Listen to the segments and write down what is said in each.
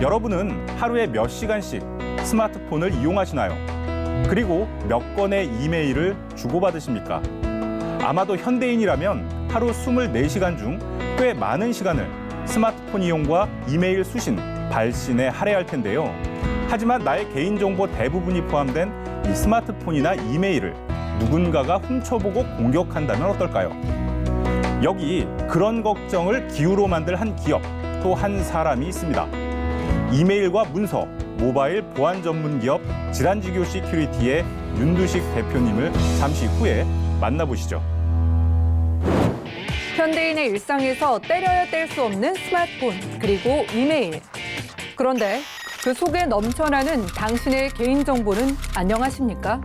여러분은 하루에 몇 시간씩 스마트폰을 이용하시나요? 그리고 몇 건의 이메일을 주고받으십니까? 아마도 현대인이라면 하루 24시간 중 꽤 많은 시간을 스마트폰 이용과 이메일 수신, 발신에 할애할 텐데요. 하지만 나의 개인정보 대부분이 포함된 이 스마트폰이나 이메일을 누군가가 훔쳐보고 공격한다면 어떨까요? 여기 그런 걱정을 기후로 만들 한 기업, 또 한 사람이 있습니다. 이메일과 문서, 모바일 보안 전문 기업 질환지교 시큐리티의 윤두식 대표님을 잠시 후에 만나보시죠. 현대인의 일상에서 때려야 뗄 수 없는 스마트폰, 그리고 이메일. 그런데 그 속에 넘쳐나는 당신의 개인정보는 안녕하십니까?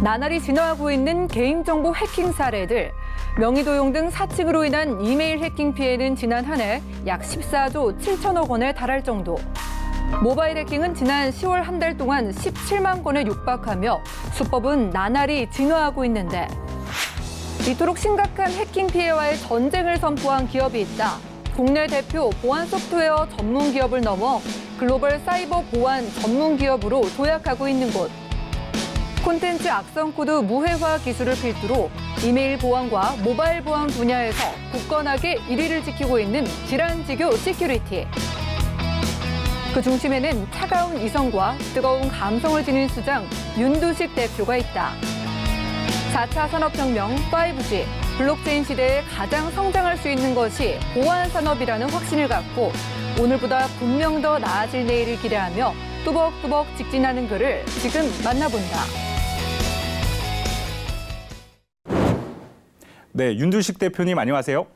나날이 진화하고 있는 개인정보 해킹 사례들. 명의도용 등 사칭으로 인한 이메일 해킹 피해는 지난 한 해 약 14조 7천억 원에 달할 정도. 모바일 해킹은 지난 10월 한 달 동안 17만 건에 육박하며 수법은 나날이 진화하고 있는데 이토록 심각한 해킹 피해와의 전쟁을 선포한 기업이 있다. 국내 대표 보안 소프트웨어 전문 기업을 넘어 글로벌 사이버 보안 전문 기업으로 도약하고 있는 곳. 콘텐츠 악성 코드 무해화 기술을 필두로 이메일 보안과 모바일 보안 분야에서 굳건하게 1위를 지키고 있는 질환지교 시큐리티. 그 중심에는 차가운 이성과 뜨거운 감성을 지닌 수장 윤두식 대표가 있다. 4차 산업혁명 5G, 블록체인 시대에 가장 성장할 수 있는 것이 보안 산업이라는 확신을 갖고 오늘보다 분명 더 나아질 내일을 기대하며 뚜벅뚜벅 직진하는 그를 지금 만나본다. 네, 윤두식 대표님 안녕하세요.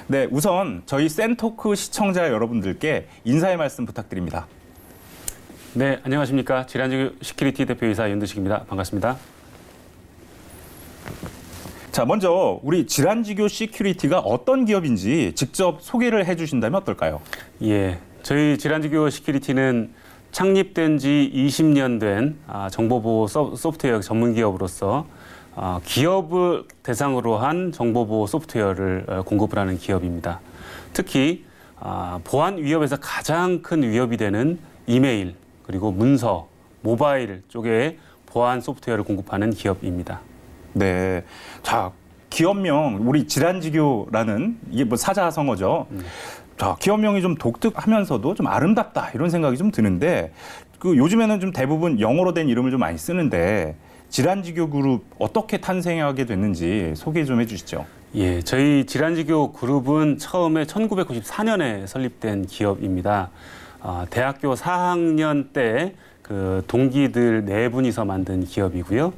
네, 우선 저희 센토크 시청자 여러분들께 인사의 말씀 부탁드립니다. 네, 안녕하십니까. 질환지교 시큐리티 대표이사 윤두식입니다. 반갑습니다. 자, 먼저 우리 질환지교 시큐리티가 어떤 기업인지 직접 소개를 해주신다면 어떨까요? 예, 저희 질환지교 시큐리티는 창립된 지 20년 된 정보보호 소프트웨어 전문 기업으로서 기업을 대상으로 한 정보보호 소프트웨어를 공급을 하는 기업입니다. 특히 보안 위협에서 가장 큰 위협이 되는 이메일, 그리고 문서, 모바일 쪽에 보안 소프트웨어를 공급하는 기업입니다. 네. 자, 기업명, 우리 질환지교라는 이게 뭐 사자성어죠. 자, 기업명이 좀 독특하면서도 좀 아름답다 이런 생각이 좀 드는데 그 요즘에는 좀 대부분 영어로 된 이름을 좀 많이 쓰는데 질환지교 그룹 어떻게 탄생하게 됐는지 소개 좀 해주시죠. 예, 저희 질환지교 그룹은 처음에 1994년에 설립된 기업입니다. 대학교 4학년 때 그 동기들 4분이서 만든 기업이고요.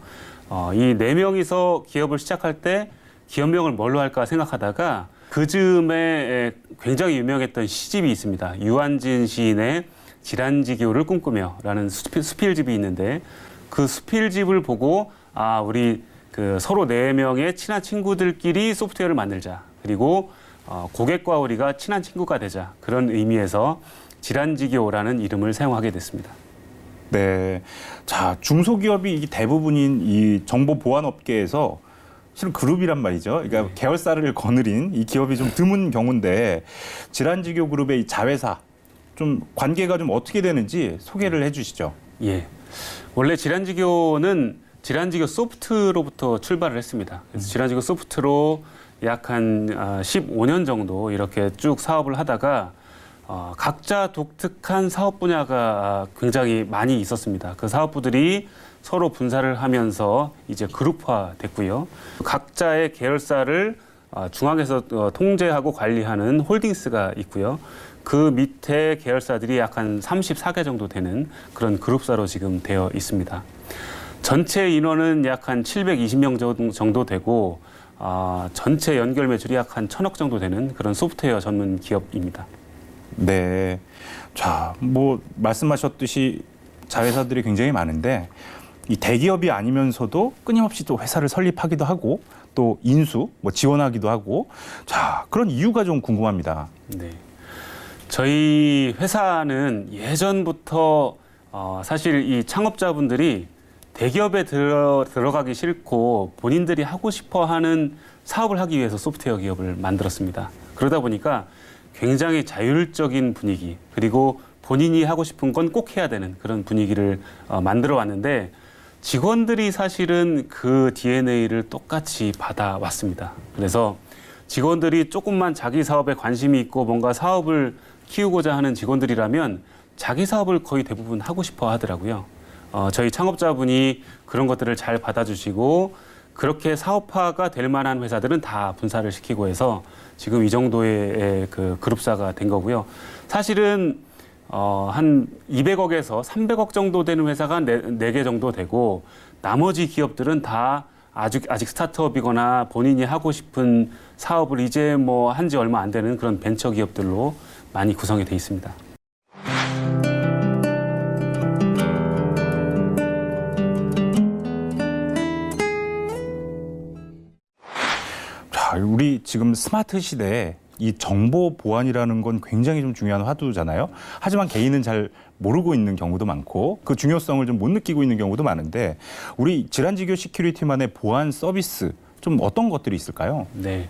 이 4명이서 기업을 시작할 때 기업명을 뭘로 할까 생각하다가 그 즈음에 굉장히 유명했던 시집이 있습니다. 유한진 시인의 질환지교를 꿈꾸며라는 수필집이 있는데 그 수필집을 보고 우리 그 서로 4명의 친한 친구들끼리 소프트웨어를 만들자. 그리고 고객과 우리가 친한 친구가 되자. 그런 의미에서 질환지교라는 이름을 사용하게 됐습니다. 네. 자, 중소기업이 대부분인 이 정보 보안 업계에서 실은 그룹이란 말이죠. 그러니까 계열사를 거느린 이 기업이 좀 드문 경우인데 질환지교 그룹의 이 자회사 좀 관계가 좀 어떻게 되는지 소개를 해주시죠. 예. 원래 질환지교는 질환지교 소프트로부터 출발을 했습니다. 그래서 질환지교 소프트로 약 한 15년 정도 이렇게 쭉 사업을 하다가 각자 독특한 사업 분야가 굉장히 많이 있었습니다. 그 사업부들이 서로 분사를 하면서 이제 그룹화됐고요. 각자의 계열사를 중앙에서 통제하고 관리하는 홀딩스가 있고요. 그 밑에 계열사들이 약 한 34개 정도 되는 그런 그룹사로 지금 되어 있습니다. 전체 인원은 약 한 720명 정도 되고 전체 연결 매출이 약 한 1,000억 정도 되는 그런 소프트웨어 전문 기업입니다. 네. 자, 뭐 말씀하셨듯이 자회사들이 굉장히 많은데 이 대기업이 아니면서도 끊임없이 또 회사를 설립하기도 하고 또 인수, 뭐 지원하기도 하고 자, 그런 이유가 좀 궁금합니다. 네. 저희 회사는 예전부터 사실 이 창업자분들이 대기업에 들어가기 싫고 본인들이 하고 싶어 하는 사업을 하기 위해서 소프트웨어 기업을 만들었습니다. 그러다 보니까 굉장히 자율적인 분위기, 그리고 본인이 하고 싶은 건 꼭 해야 되는 그런 분위기를 만들어 왔는데, 직원들이 사실은 그 DNA를 똑같이 받아왔습니다. 그래서 직원들이 조금만 자기 사업에 관심이 있고 뭔가 사업을 키우고자 하는 직원들이라면 자기 사업을 거의 대부분 하고 싶어 하더라고요. 저희 창업자분이 그런 것들을 잘 받아주시고, 그렇게 사업화가 될 만한 회사들은 다 분사를 시키고 해서 지금 이 정도의 그 그룹사가 된 거고요. 사실은 한 200억에서 300억 정도 되는 회사가 4개 정도 되고, 나머지 기업들은 다 아직 스타트업이거나 본인이 하고 싶은 사업을 이제 뭐 한 지 얼마 안 되는 그런 벤처 기업들로 많이 구성이 돼 있습니다. 자, 우리 지금 스마트 시대에 이 정보 보안이라는 건 굉장히 좀 중요한 화두잖아요. 하지만 개인은 잘 모르고 있는 경우도 많고 그 중요성을 좀 못 느끼고 있는 경우도 많은데, 우리 질환지교 시큐리티만의 보안 서비스 좀 어떤 것들이 있을까요? 네.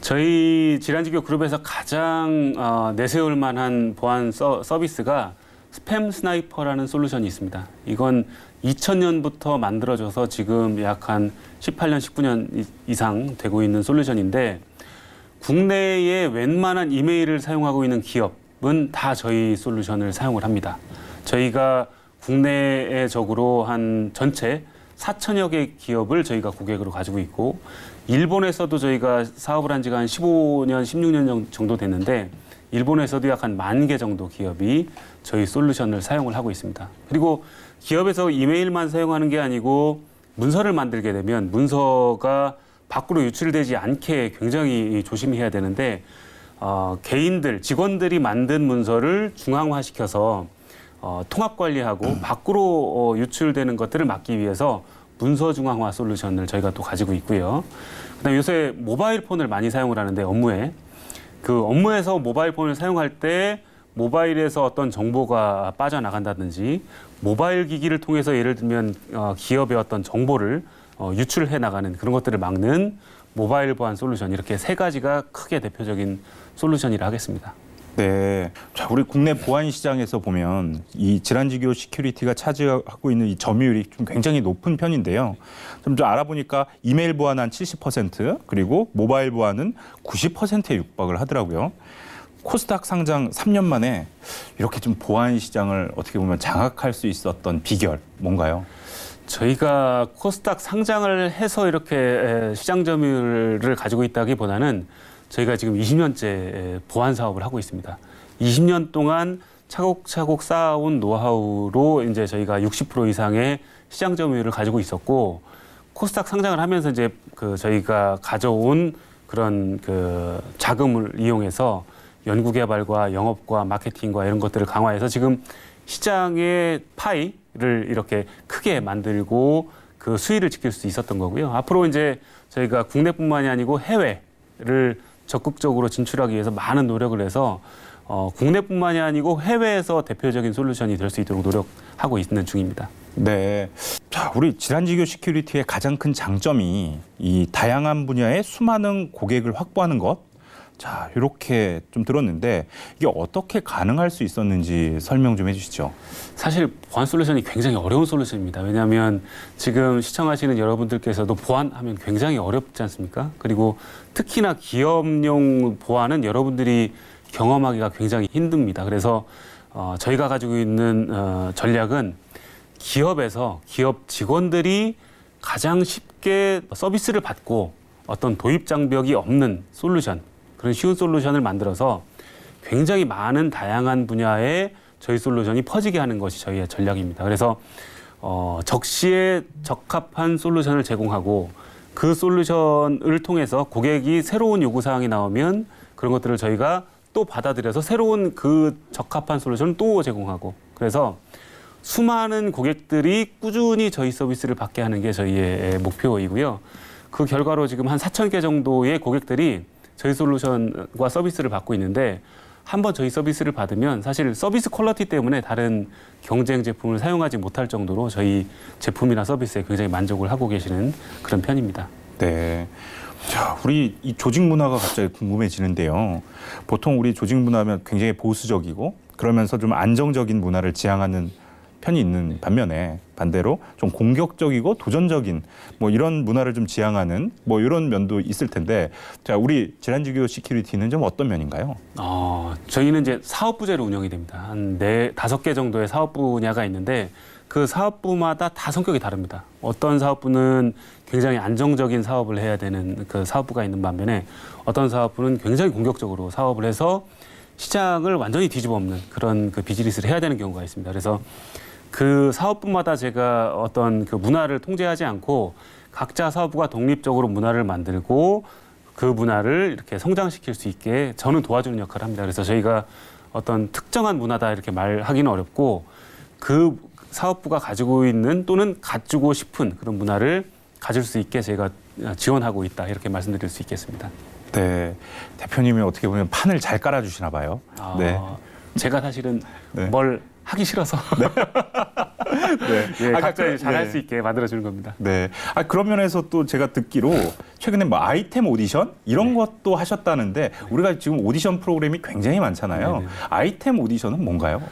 저희 질환지교 그룹에서 가장 내세울 만한 보안 서비스가 스팸 스나이퍼라는 솔루션이 있습니다. 이건 2000년부터 만들어져서 지금 약 한 18년, 19년 이상 되고 있는 솔루션인데, 국내의 웬만한 이메일을 사용하고 있는 기업은 다 저희 솔루션을 사용을 합니다. 저희가 국내적으로 한 전체 4천여 개 기업을 저희가 고객으로 가지고 있고, 일본에서도 저희가 사업을 한 지가 한 15년, 16년 정도 됐는데, 일본에서도 약 한 10,000개 정도 기업이 저희 솔루션을 사용을 하고 있습니다. 그리고 기업에서 이메일만 사용하는 게 아니고 문서를 만들게 되면 문서가 밖으로 유출되지 않게 굉장히 조심해야 되는데, 개인들, 직원들이 만든 문서를 중앙화시켜서 통합 관리하고 밖으로 유출되는 것들을 막기 위해서 문서 중앙화 솔루션을 저희가 또 가지고 있고요. 그다음에 요새 모바일 폰을 많이 사용을 하는데, 업무에서 모바일 폰을 사용할 때 모바일에서 어떤 정보가 빠져나간다든지, 모바일 기기를 통해서 예를 들면 기업의 어떤 정보를 유출해 나가는 그런 것들을 막는 모바일 보안 솔루션, 이렇게 3가지가 크게 대표적인 솔루션이라 하겠습니다. 네. 자, 우리 국내 보안 시장에서 보면 이 질환지교 시큐리티가 차지하고 있는 이 점유율이 좀 굉장히 높은 편인데요. 좀 알아보니까 이메일 보안은 한 70%, 그리고 모바일 보안은 90%에 육박을 하더라고요. 코스닥 상장 3년 만에 이렇게 좀 보안 시장을 어떻게 보면 장악할 수 있었던 비결 뭔가요? 저희가 코스닥 상장을 해서 이렇게 시장 점유율을 가지고 있다기보다는 저희가 지금 20년째 보안 사업을 하고 있습니다. 20년 동안 차곡차곡 쌓아온 노하우로 이제 저희가 60% 이상의 시장 점유율을 가지고 있었고, 코스닥 상장을 하면서 이제 저희가 가져온 그런 자금을 이용해서 연구개발과 영업과 마케팅과 이런 것들을 강화해서 지금 시장의 파이를 이렇게 크게 만들고 그 수위를 지킬 수 있었던 거고요. 앞으로 이제 저희가 국내뿐만이 아니고 해외를 적극적으로 진출하기 위해서 많은 노력을 해서 국내뿐만이 아니고 해외에서 대표적인 솔루션이 될 수 있도록 노력하고 있는 중입니다. 네. 자, 우리 질환지교 시큐리티의 가장 큰 장점이 이 다양한 분야의 수많은 고객을 확보하는 것. 자, 이렇게 좀 들었는데 이게 어떻게 가능할 수 있었는지 설명 좀 해주시죠. 사실 보안 솔루션이 굉장히 어려운 솔루션입니다. 왜냐하면 지금 시청하시는 여러분들께서도 보안하면 굉장히 어렵지 않습니까? 그리고 특히나 기업용 보안은 여러분들이 경험하기가 굉장히 힘듭니다. 그래서 저희가 가지고 있는 전략은 기업에서 기업 직원들이 가장 쉽게 서비스를 받고 어떤 도입 장벽이 없는 솔루션, 그런 쉬운 솔루션을 만들어서 굉장히 많은 다양한 분야에 저희 솔루션이 퍼지게 하는 것이 저희의 전략입니다. 그래서 적시에 적합한 솔루션을 제공하고, 그 솔루션을 통해서 고객이 새로운 요구사항이 나오면 그런 것들을 저희가 또 받아들여서 새로운 그 적합한 솔루션을 또 제공하고, 그래서 수많은 고객들이 꾸준히 저희 서비스를 받게 하는 게 저희의 목표이고요. 그 결과로 지금 한 4,000개 정도의 고객들이 저희 솔루션과 서비스를 받고 있는데, 한번 저희 서비스를 받으면 사실 서비스 퀄리티 때문에 다른 경쟁 제품을 사용하지 못할 정도로 저희 제품이나 서비스에 굉장히 만족을 하고 계시는 그런 편입니다. 네. 자, 자, 우리 이 조직 문화가 갑자기 궁금해지는데요. 보통 우리 조직 문화면 굉장히 보수적이고 그러면서 좀 안정적인 문화를 지향하는 편이 있는 반면에 반대로 좀 공격적이고 도전적인 뭐 이런 문화를 좀 지향하는 뭐 이런 면도 있을 텐데, 자, 우리 질환지교 시큐리티는 좀 어떤 면인가요? 저희는 이제 사업부제로 운영이 됩니다. 한 5개 정도의 사업 분야가 있는데 그 사업부마다 다 성격이 다릅니다. 어떤 사업부는 굉장히 안정적인 사업을 해야 되는 그 사업부가 있는 반면에 어떤 사업부는 굉장히 공격적으로 사업을 해서 시장을 완전히 뒤집어 엎는 그런 그 비즈니스를 해야 되는 경우가 있습니다. 그래서 그 사업부마다 제가 어떤 그 문화를 통제하지 않고 각자 사업부가 독립적으로 문화를 만들고 그 문화를 이렇게 성장시킬 수 있게 저는 도와주는 역할을 합니다. 그래서 저희가 어떤 특정한 문화다 이렇게 말하기는 어렵고 그 사업부가 가지고 있는 또는 갖추고 싶은 그런 문화를 가질 수 있게 제가 지원하고 있다 이렇게 말씀드릴 수 있겠습니다. 네, 대표님이 어떻게 보면 판을 잘 깔아주시나 봐요. 네. 제가 사실은 네. 뭘 하기 싫어서 네. 예, 각자 그- 잘할 네. 수 있게 만들어주는 겁니다. 네. 그런 면에서 또 제가 듣기로 최근에 뭐 아이템 오디션 이런 것도 하셨다는데, 우리가 지금 오디션 프로그램이 굉장히 많잖아요. 네네. 아이템 오디션은 뭔가요?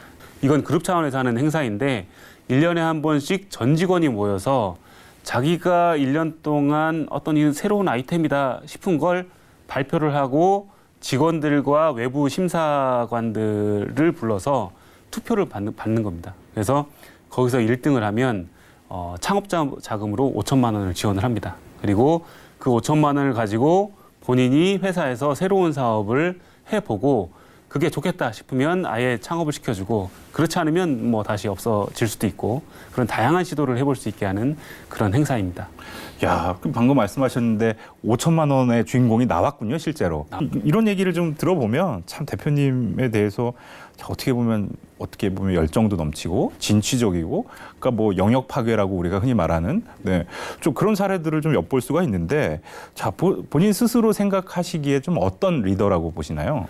이건 그룹 차원에서 하는 행사인데 1년에 한 번씩 전 직원이 모여서 자기가 1년 동안 어떤 이 새로운 아이템이다 싶은 걸 발표를 하고 직원들과 외부 심사관들을 불러서 투표를 받는 겁니다. 그래서 거기서 1등을 하면 창업자 자금으로 5천만 원을 지원을 합니다. 그리고 그 5천만 원을 가지고 본인이 회사에서 새로운 사업을 해보고 그게 좋겠다 싶으면 아예 창업을 시켜주고, 그렇지 않으면 뭐 다시 없어질 수도 있고, 그런 다양한 시도를 해볼 수 있게 하는 그런 행사입니다. 야, 그 방금 말씀하셨는데 5천만 원의 주인공이 나왔군요, 실제로. 이런 얘기를 좀 들어보면 참 대표님에 대해서 어떻게 보면 열정도 넘치고 진취적이고, 그러니까 뭐 영역 파괴라고 우리가 흔히 말하는, 네, 좀 그런 사례들을 좀 엿볼 수가 있는데, 자, 본인 스스로 생각하시기에 좀 어떤 리더라고 보시나요?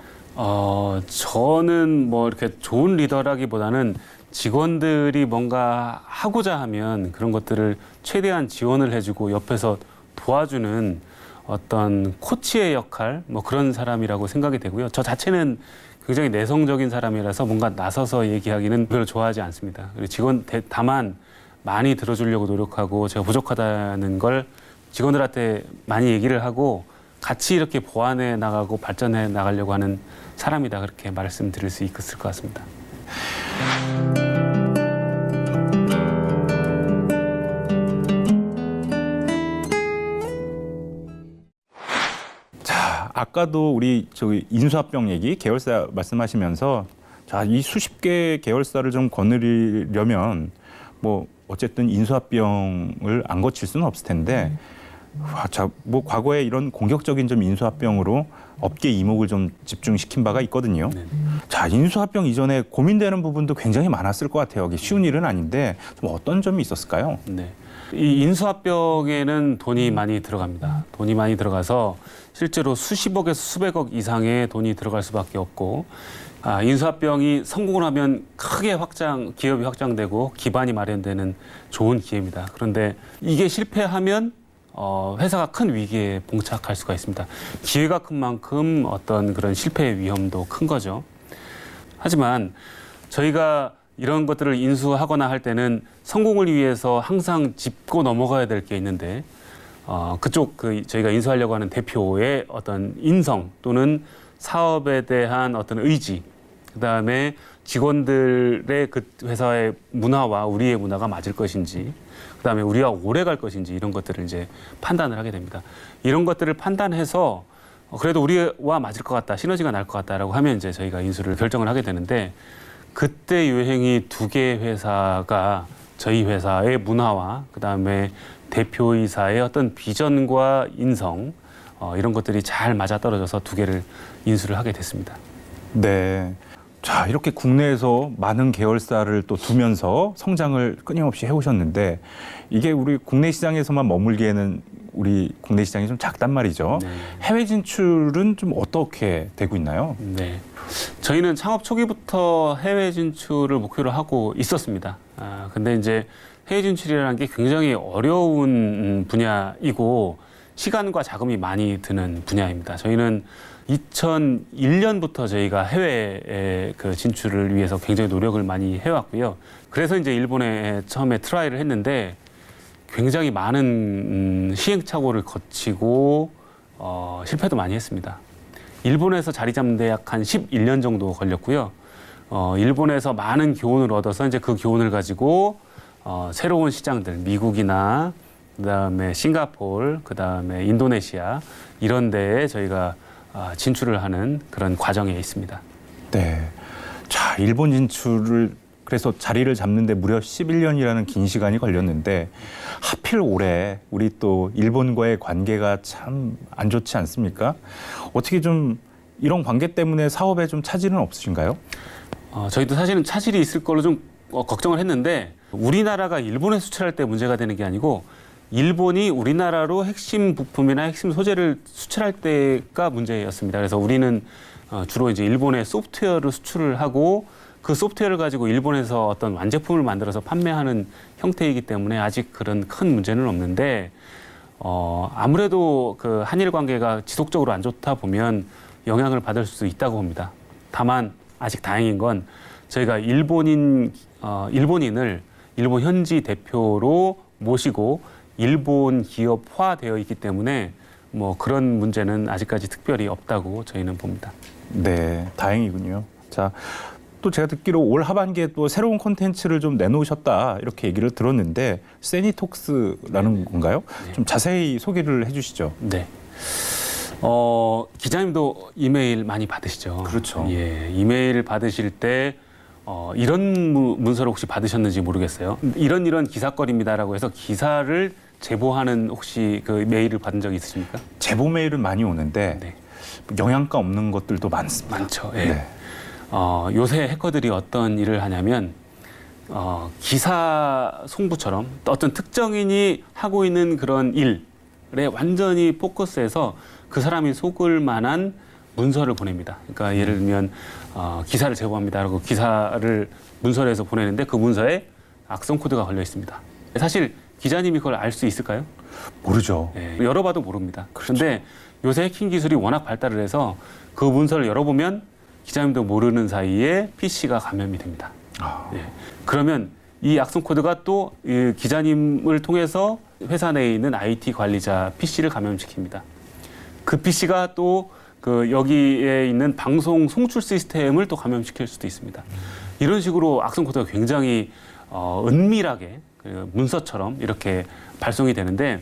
저는 뭐 이렇게 좋은 리더라기보다는 직원들이 뭔가 하고자 하면 그런 것들을 최대한 지원을 해주고 옆에서 도와주는 어떤 코치의 역할, 뭐 그런 사람이라고 생각이 되고요. 저 자체는 굉장히 내성적인 사람이라서 뭔가 나서서 얘기하기는 별로 좋아하지 않습니다. 그리고 다만 많이 들어주려고 노력하고 제가 부족하다는 걸 직원들한테 많이 얘기를 하고 같이 이렇게 보완해 나가고 발전해 나가려고 하는 사람이다, 그렇게 말씀드릴 수 있을 것 같습니다. 자, 아까도 우리 저기 인수합병 얘기, 계열사 말씀하시면서, 자, 이 수십 개의 계열사를 좀 거느리려면 뭐 어쨌든 인수합병을 안 거칠 수는 없을 텐데, 자, 뭐 과거에 이런 공격적인 좀 인수합병으로 업계 이목을 좀 집중시킨 바가 있거든요. 네. 자, 인수합병 이전에 고민되는 부분도 굉장히 많았을 것 같아요. 이게 쉬운 일은 아닌데 좀 어떤 점이 있었을까요? 네. 이 인수합병에는 돈이 많이 들어갑니다. 돈이 많이 들어가서 실제로 수십억에서 수백억 이상의 돈이 들어갈 수밖에 없고, 인수합병이 성공을 하면 크게 기업이 확장되고 기반이 마련되는 좋은 기회입니다. 그런데 이게 실패하면 회사가 큰 위기에 봉착할 수가 있습니다. 기회가 큰 만큼 어떤 그런 실패의 위험도 큰 거죠. 하지만 저희가 이런 것들을 인수하거나 할 때는 성공을 위해서 항상 짚고 넘어가야 될 게 있는데, 저희가 인수하려고 하는 대표의 어떤 인성 또는 사업에 대한 어떤 의지, 그다음에 직원들의 그 회사의 문화와 우리의 문화가 맞을 것인지, 그다음에 우리가 오래 갈 것인지, 이런 것들을 이제 판단을 하게 됩니다. 이런 것들을 판단해서 그래도 우리와 맞을 것 같다, 시너지가 날 것 같다라고 하면 이제 저희가 인수를 결정을 하게 되는데, 그때 유행이 2개의 회사가 저희 회사의 문화와 그다음에 대표이사의 어떤 비전과 인성, 이런 것들이 잘 맞아떨어져서 2개를 인수를 하게 됐습니다. 네. 자, 이렇게 국내에서 많은 계열사를 또 두면서 성장을 끊임없이 해오셨는데, 이게 우리 국내 시장에서만 머물기에는 우리 국내 시장이 좀 작단 말이죠. 네. 해외 진출은 좀 어떻게 되고 있나요? 네. 저희는 창업 초기부터 해외 진출을 목표로 하고 있었습니다. 근데 이제 해외 진출이라는 게 굉장히 어려운 분야이고, 시간과 자금이 많이 드는 분야입니다. 저희는 2001년부터 저희가 해외에 그 진출을 위해서 굉장히 노력을 많이 해왔고요. 그래서 이제 일본에 처음에 트라이를 했는데 굉장히 많은 시행착오를 거치고 실패도 많이 했습니다. 일본에서 자리 잡는 데 약 한 11년 정도 걸렸고요. 일본에서 많은 교훈을 얻어서 이제 그 교훈을 가지고 새로운 시장들, 미국이나 그다음에 싱가포르, 그다음에 인도네시아 이런 데에 저희가 진출을 하는 그런 과정에 있습니다. 네. 자, 일본 진출을 그래서 자리를 잡는데 무려 11년이라는 긴 시간이 걸렸는데 하필 올해 우리 또 일본과의 관계가 참 안 좋지 않습니까? 어떻게 좀 이런 관계 때문에 사업에 좀 차질은 없으신가요? 저희도 사실은 차질이 있을 걸로 좀 걱정을 했는데 우리나라가 일본에 수출할 때 문제가 되는 게 아니고 일본이 우리나라로 핵심 부품이나 핵심 소재를 수출할 때가 문제였습니다. 그래서 우리는 주로 이제 일본에 소프트웨어를 수출을 하고 그 소프트웨어를 가지고 일본에서 어떤 완제품을 만들어서 판매하는 형태이기 때문에 아직 그런 큰 문제는 없는데 아무래도 그 한일 관계가 지속적으로 안 좋다 보면 영향을 받을 수 있다고 봅니다. 다만 아직 다행인 건 저희가 일본인을 일본 현지 대표로 모시고 일본 기업화되어 있기 때문에 뭐 그런 문제는 아직까지 특별히 없다고 저희는 봅니다. 네, 다행이군요. 자, 또 제가 듣기로 올 하반기에 또 새로운 콘텐츠를 좀 내놓으셨다 이렇게 얘기를 들었는데 세니톡스라는 건가요? 네. 좀 자세히 소개를 해주시죠. 네. 기자님도 이메일 많이 받으시죠? 그렇죠. 예, 이메일 받으실 때 이런 문서를 혹시 받으셨는지 모르겠어요. 이런 기사거리입니다라고 해서 기사를 제보하는 혹시 그 메일을 받은 적이 있으십니까? 제보 메일은 많이 오는데 네. 영양가 없는 것들도 많습니다. 많죠. 예. 네. 요새 해커들이 어떤 일을 하냐면 기사 송부처럼 어떤 특정인이 하고 있는 그런 일에 완전히 포커스해서 그 사람이 속을 만한 문서를 보냅니다. 그러니까 예를 들면 기사를 제보합니다라고 기사를 문서를 해서 보내는데 그 문서에 악성 코드가 걸려 있습니다. 사실 기자님이 그걸 알 수 있을까요? 모르죠. 예, 열어봐도 모릅니다. 그런데 요새 해킹 기술이 워낙 발달을 해서 그 문서를 열어보면 기자님도 모르는 사이에 PC가 감염이 됩니다. 예. 그러면 이 악성 코드가 또 이 기자님을 통해서 회사 내에 있는 IT 관리자 PC를 감염시킵니다. 그 PC가 또 그 여기에 있는 방송 송출 시스템을 또 감염시킬 수도 있습니다. 이런 식으로 악성 코드가 굉장히 은밀하게 그 문서처럼 이렇게 발송이 되는데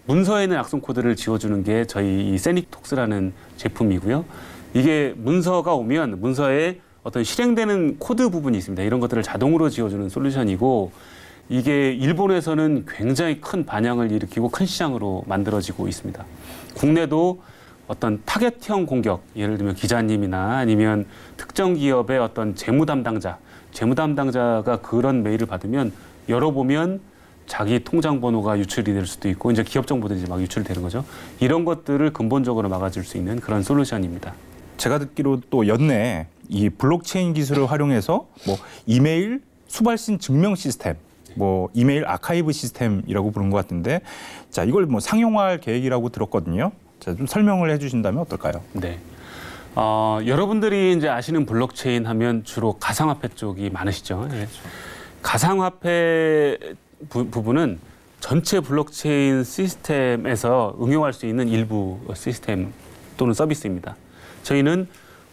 문서에는 악성 코드를 지워주는 게 저희 이 세니톡스라는 제품이고요. 이게 문서가 오면 문서에 어떤 실행되는 코드 부분이 있습니다. 이런 것들을 자동으로 지워주는 솔루션이고 이게 일본에서는 굉장히 큰 반향을 일으키고 큰 시장으로 만들어지고 있습니다. 국내도 어떤 타겟형 공격, 예를 들면 기자님이나 아니면 특정 기업의 어떤 재무 담당자가 그런 메일을 받으면 열어보면 자기 통장 번호가 유출이 될 수도 있고 이제 기업 정보들이 막 유출이 되는 거죠. 이런 것들을 근본적으로 막아줄 수 있는 그런 솔루션입니다. 제가 듣기로 또 연내 이 블록체인 기술을 활용해서 뭐 이메일 수발신 증명 시스템, 뭐 이메일 아카이브 시스템이라고 부른 것 같은데, 자 이걸 뭐 상용화할 계획이라고 들었거든요. 자, 좀 설명을 해주신다면 어떨까요? 네. 여러분들이 이제 아시는 블록체인 하면 주로 가상화폐 쪽이 많으시죠. 네. 가상화폐 부분은 전체 블록체인 시스템에서 응용할 수 있는 일부 시스템 또는 서비스입니다. 저희는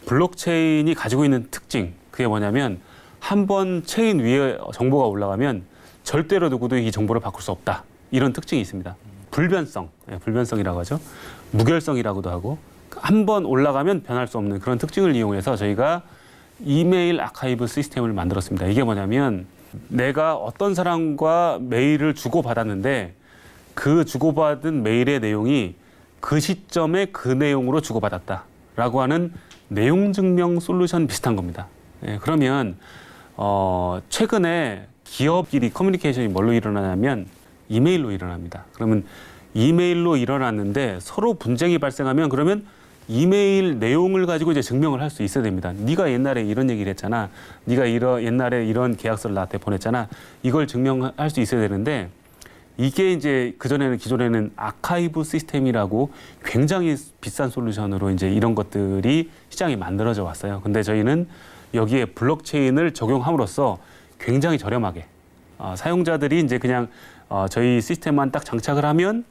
블록체인이 가지고 있는 특징, 그게 뭐냐면 한 번 체인 위에 정보가 올라가면 절대로 누구도 이 정보를 바꿀 수 없다. 이런 특징이 있습니다. 불변성, 불변성이라고 하죠. 무결성이라고도 하고 한 번 올라가면 변할 수 없는 그런 특징을 이용해서 저희가 이메일 아카이브 시스템을 만들었습니다. 이게 뭐냐면 내가 어떤 사람과 메일을 주고받았는데 그 주고받은 메일의 내용이 그 시점에 그 내용으로 주고받았다라고 하는 내용 증명 솔루션 비슷한 겁니다. 예, 그러면 최근에 기업끼리 커뮤니케이션이 뭘로 일어나냐면 이메일로 일어납니다. 그러면 이메일로 일어났는데 서로 분쟁이 발생하면 그러면 이메일 내용을 가지고 이제 증명을 할 수 있어야 됩니다. 네가 옛날에 이런 얘기를 했잖아. 네가 옛날에 이런 계약서를 나한테 보냈잖아. 이걸 증명할 수 있어야 되는데 이게 이제 기존에는 아카이브 시스템이라고 굉장히 비싼 솔루션으로 이제 이런 것들이 시장이 만들어져 왔어요. 근데 저희는 여기에 블록체인을 적용함으로써 굉장히 저렴하게 사용자들이 이제 그냥 저희 시스템만 딱 장착을 하면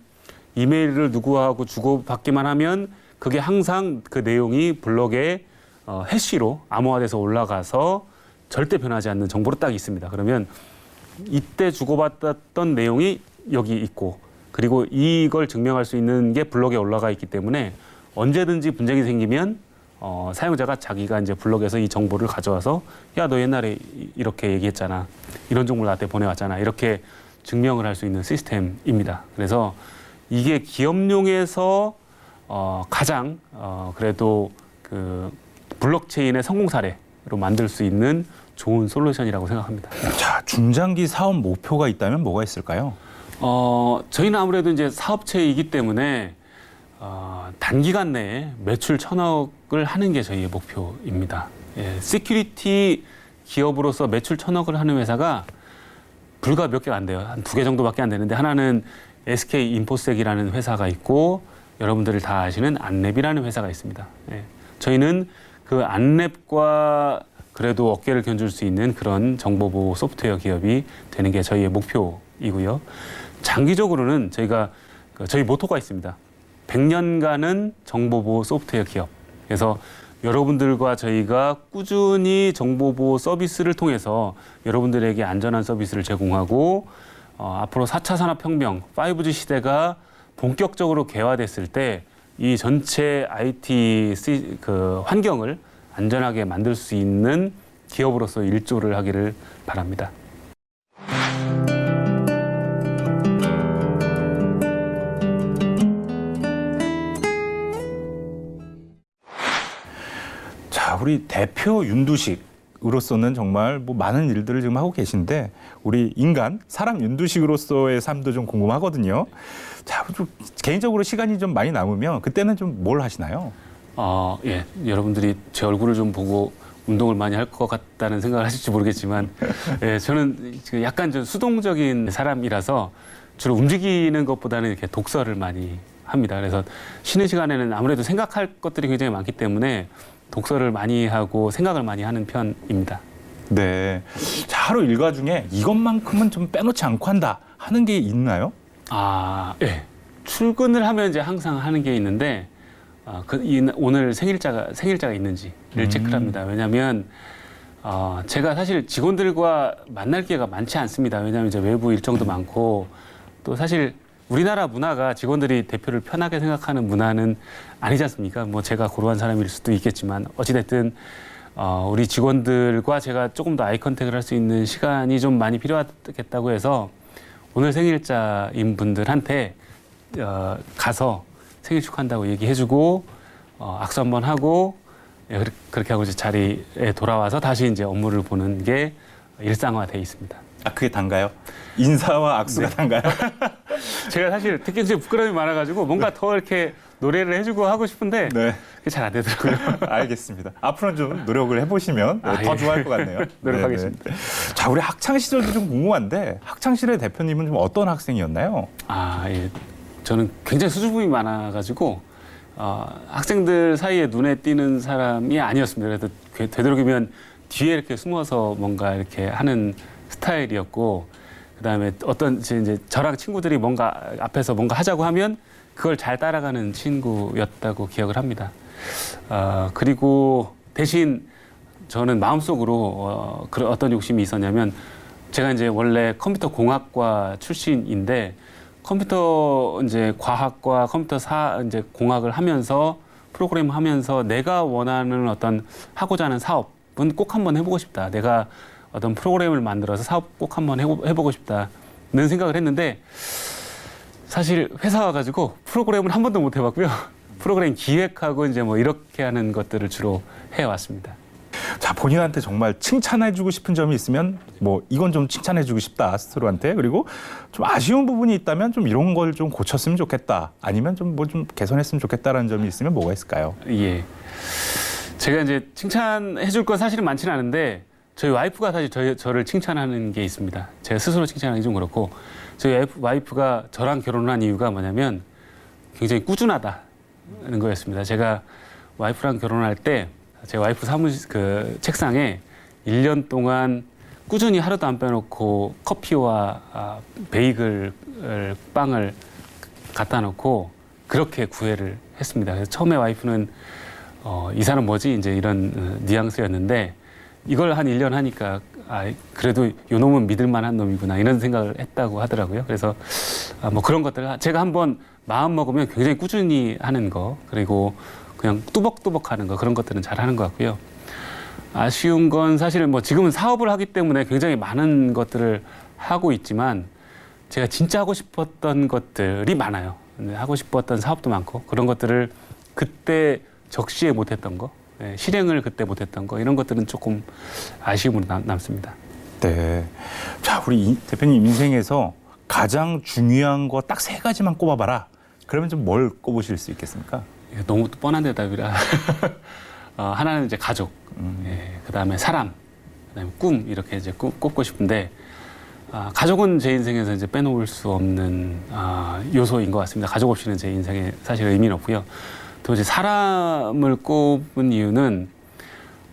이메일을 누구하고 주고받기만 하면 그게 항상 그 내용이 블록에 해시로 암호화돼서 올라가서 절대 변하지 않는 정보로 딱 있습니다. 그러면 이때 주고받았던 내용이 여기 있고 그리고 이걸 증명할 수 있는 게 블록에 올라가 있기 때문에 언제든지 분쟁이 생기면 사용자가 자기가 이제 블록에서 이 정보를 가져와서 야, 너 옛날에 이렇게 얘기했잖아. 이런 정보를 나한테 보내왔잖아. 이렇게 증명을 할 수 있는 시스템입니다. 그래서 이게 기업용에서 가장 그래도 그 블록체인의 성공 사례로 만들 수 있는 좋은 솔루션이라고 생각합니다. 자, 중장기 사업 목표가 있다면 뭐가 있을까요? 저희는 아무래도 이제 사업체이기 때문에 단기간 내에 매출 1,000억을 하는 게 저희의 목표입니다. 예, 시큐리티 기업으로서 매출 1,000억을 하는 회사가 불과 몇 개가 안 돼요. 한 2개 정도밖에 안 되는데 하나는 SK 인포섹이라는 회사가 있고 여러분들이 다 아시는 안랩이라는 회사가 있습니다. 예, 저희는 그 안랩과 그래도 어깨를 견줄 수 있는 그런 정보보호 소프트웨어 기업이 되는 게 저희의 목표이고요. 장기적으로는 저희 모토가 있습니다. 100년간은 정보보호 소프트웨어 기업. 그래서 여러분들과 저희가 꾸준히 정보보호 서비스를 통해서 여러분들에게 안전한 서비스를 제공하고 앞으로 4차 산업혁명, 5G 시대가 본격적으로 개화됐을 때 이 전체 IT 환경을 안전하게 만들 수 있는 기업으로서 일조를 하기를 바랍니다. 자, 우리 대표 윤두식으로서는 정말 뭐 많은 일들을 지금 하고 계신데 우리 사람 윤두식으로서의 삶도 좀 궁금하거든요. 자, 좀 개인적으로 시간이 좀 많이 남으면 그때는 좀 뭘 하시나요? 예, 여러분들이 제 얼굴을 좀 보고 운동을 많이 할 것 같다는 생각을 하실지 모르겠지만, 예, 저는 약간 좀 수동적인 사람이라서 주로 움직이는 것보다는 이렇게 독서를 많이 합니다. 그래서 쉬는 시간에는 아무래도 생각할 것들이 굉장히 많기 때문에 독서를 많이 하고 생각을 많이 하는 편입니다. 네. 자, 하루 일과 중에 이것만큼은 좀 빼놓지 않고 한다 하는 게 있나요? 예. 출근을 하면 이제 항상 하는 게 있는데, 오늘 생일자가 있는지를 체크를 합니다. 왜냐하면 제가 사실 직원들과 만날 기회가 많지 않습니다. 왜냐하면 이제 외부 일정도 많고 또 사실 우리나라 문화가 직원들이 대표를 편하게 생각하는 문화는 아니지 않습니까? 뭐 제가 고루한 사람일 수도 있겠지만 어찌됐든 우리 직원들과 제가 조금 더 아이 컨택을 할 수 있는 시간이 좀 많이 필요하겠다고 해서 오늘 생일자인 분들한테 가서 생일 축하한다고 얘기해주고 악수 한번 하고 그렇게 하고 이제 자리에 돌아와서 다시 이제 업무를 보는 게 일상화돼 있습니다. 아, 그게 단가요? 인사와 악수가 단가요? 제가 사실 특징적인 부끄러움이 많아가지고 뭔가 더 이렇게 노래를 해주고 하고 싶은데 네. 그게 잘 안 되더라고요. 알겠습니다. 앞으로는 좀 노력을 해보시면 더 예. 좋아할 것 같네요. 노력하겠습니다. 네네. 자, 우리 학창 시절도 좀 궁금한데 학창시절의 대표님은 좀 어떤 학생이었나요? 예. 저는 굉장히 수줍음이 많아가지고 학생들 사이에 눈에 띄는 사람이 아니었습니다. 그래서 되도록이면 뒤에 이렇게 숨어서 뭔가 이렇게 하는 스타일이었고, 그다음에 이제 저랑 친구들이 뭔가 앞에서 뭔가 하자고 하면 그걸 잘 따라가는 친구였다고 기억을 합니다. 그리고 대신 저는 마음속으로 어떤 욕심이 있었냐면, 제가 이제 원래 컴퓨터 공학과 출신인데 컴퓨터 이제 과학과 컴퓨터 이제 공학을 하면서 프로그램 하면서 내가 원하는 어떤 하고자 하는 사업은 꼭 한번 해보고 싶다. 내가 어떤 프로그램을 만들어서 사업 꼭 한번 해보고 싶다는 생각을 했는데, 사실 회사 와가지고 프로그램을 한 번도 못 해봤고요. 프로그램 기획하고 이제 뭐 이렇게 하는 것들을 주로 해왔습니다. 자, 본인한테 정말 칭찬해주고 싶은 점이 있으면 뭐 이건 좀 칭찬해주고 싶다 스스로한테, 그리고 좀 아쉬운 부분이 있다면 좀 이런 걸 좀 고쳤으면 좋겠다, 아니면 좀 뭐 좀 개선했으면 좋겠다라는 점이 있으면 뭐가 있을까요? 예. 제가 이제 칭찬해줄 건 사실은 많지는 않은데 저희 와이프가 사실 저를 칭찬하는 게 있습니다. 제가 스스로 칭찬하기 좀 그렇고 저희 와이프가 저랑 결혼한 이유가 뭐냐면 굉장히 꾸준하다는 거였습니다. 제가 와이프랑 결혼할 때 제 와이프 사무실 그 책상에 1년 동안 꾸준히 하루도 안 빼놓고 커피와 베이글 빵을 갖다 놓고 그렇게 구애를 했습니다. 그래서 처음에 와이프는 이 사람 뭐지? 이제 이런 뉘앙스였는데 이걸 한 1년 하니까 그래도 요 놈은 믿을 만한 놈이구나 이런 생각을 했다고 하더라고요. 그래서 뭐 그런 것들 제가 한번 마음 먹으면 굉장히 꾸준히 하는 거 그리고 그냥 뚜벅뚜벅 하는 거 그런 것들은 잘 하는 것 같고요. 아쉬운 건 사실은 뭐 지금은 사업을 하기 때문에 굉장히 많은 것들을 하고 있지만 제가 진짜 하고 싶었던 것들이 많아요. 하고 싶었던 사업도 많고 그런 것들을 그때 적시에 못했던 거, 실행을 그때 못했던 거 이런 것들은 조금 아쉬움으로 남습니다. 네. 자, 우리 대표님 인생에서 가장 중요한 거 딱 3가지만 꼽아봐라. 그러면 좀 뭘 꼽으실 수 있겠습니까? 너무 뻔한 대답이라 하나는 이제 가족, 그다음에 사람, 그다음에 꿈 이렇게 이제 꼽고 싶은데 가족은 제 인생에서 이제 빼놓을 수 없는 요소인 것 같습니다. 가족 없이는 제 인생에 사실 의미는 없고요. 또 이제 사람을 꼽은 이유는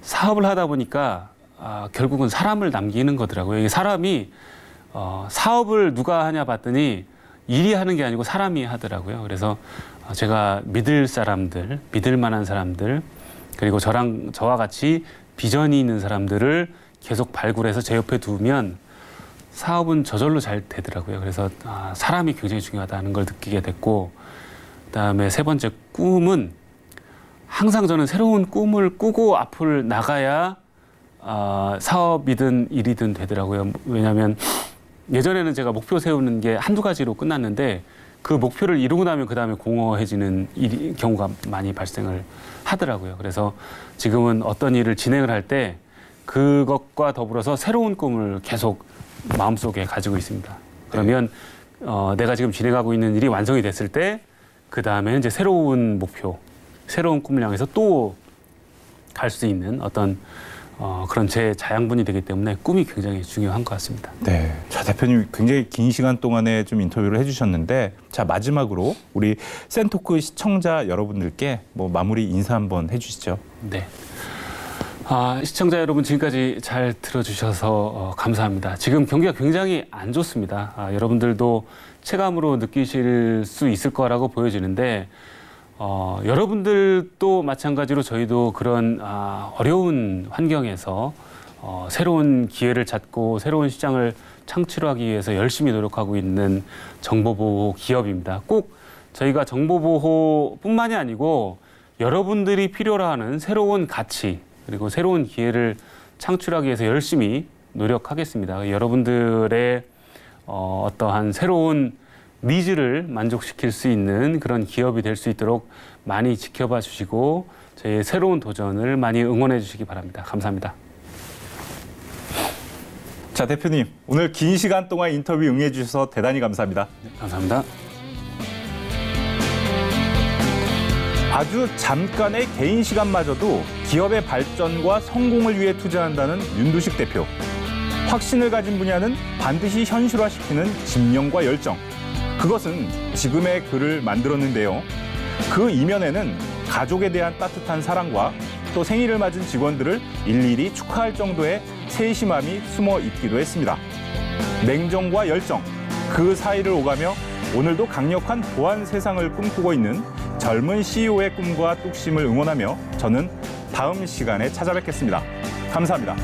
사업을 하다 보니까 결국은 사람을 남기는 거더라고요. 이게 사람이 사업을 누가 하냐 봤더니 일이 하는 게 아니고 사람이 하더라고요. 그래서 제가 믿을 사람들, 믿을 만한 사람들, 그리고 저와 같이 비전이 있는 사람들을 계속 발굴해서 제 옆에 두면 사업은 저절로 잘 되더라고요. 그래서 사람이 굉장히 중요하다는 걸 느끼게 됐고, 그다음에 3번째 꿈은 항상 저는 새로운 꿈을 꾸고 앞을 나가야 사업이든 일이든 되더라고요. 왜냐하면 예전에는 제가 목표 세우는 게 한두 가지로 끝났는데 그 목표를 이루고 나면 그다음에 공허해지는 경우가 많이 발생을 하더라고요. 그래서 지금은 어떤 일을 진행을 할 때 그것과 더불어서 새로운 꿈을 계속 마음속에 가지고 있습니다. 그러면 내가 지금 진행하고 있는 일이 완성이 됐을 때 그다음에 이제 새로운 목표, 새로운 꿈을 향해서 또 갈 수 있는 어떤 그런 제 자양분이 되기 때문에 꿈이 굉장히 중요한 것 같습니다. 네. 자, 대표님 굉장히 긴 시간 동안에 좀 인터뷰를 해주셨는데, 자, 마지막으로 우리 센토크 시청자 여러분들께 뭐 마무리 인사 한번 해주시죠. 네. 시청자 여러분 지금까지 잘 들어주셔서 감사합니다. 지금 경기가 굉장히 안 좋습니다. 여러분들도 체감으로 느끼실 수 있을 거라고 보여지는데 여러분들도 마찬가지로 저희도 그런 어려운 환경에서 새로운 기회를 찾고 새로운 시장을 창출하기 위해서 열심히 노력하고 있는 정보보호 기업입니다. 꼭 저희가 정보보호뿐만이 아니고 여러분들이 필요로 하는 새로운 가치 그리고 새로운 기회를 창출하기 위해서 열심히 노력하겠습니다. 여러분들의 어떠한 새로운 니즈를 만족시킬 수 있는 그런 기업이 될 수 있도록 많이 지켜봐 주시고 저희의 새로운 도전을 많이 응원해 주시기 바랍니다. 감사합니다. 자, 대표님 오늘 긴 시간 동안 인터뷰 응해 주셔서 대단히 감사합니다. 네, 감사합니다. 아주 잠깐의 개인 시간마저도 기업의 발전과 성공을 위해 투자한다는 윤두식 대표. 확신을 가진 분야는 반드시 현실화시키는 집념과 열정. 그것은 지금의 그를 만들었는데요. 그 이면에는 가족에 대한 따뜻한 사랑과 또 생일을 맞은 직원들을 일일이 축하할 정도의 세심함이 숨어 있기도 했습니다. 냉정과 열정, 그 사이를 오가며 오늘도 강력한 보안 세상을 꿈꾸고 있는 젊은 CEO의 꿈과 뚝심을 응원하며 저는 다음 시간에 찾아뵙겠습니다. 감사합니다.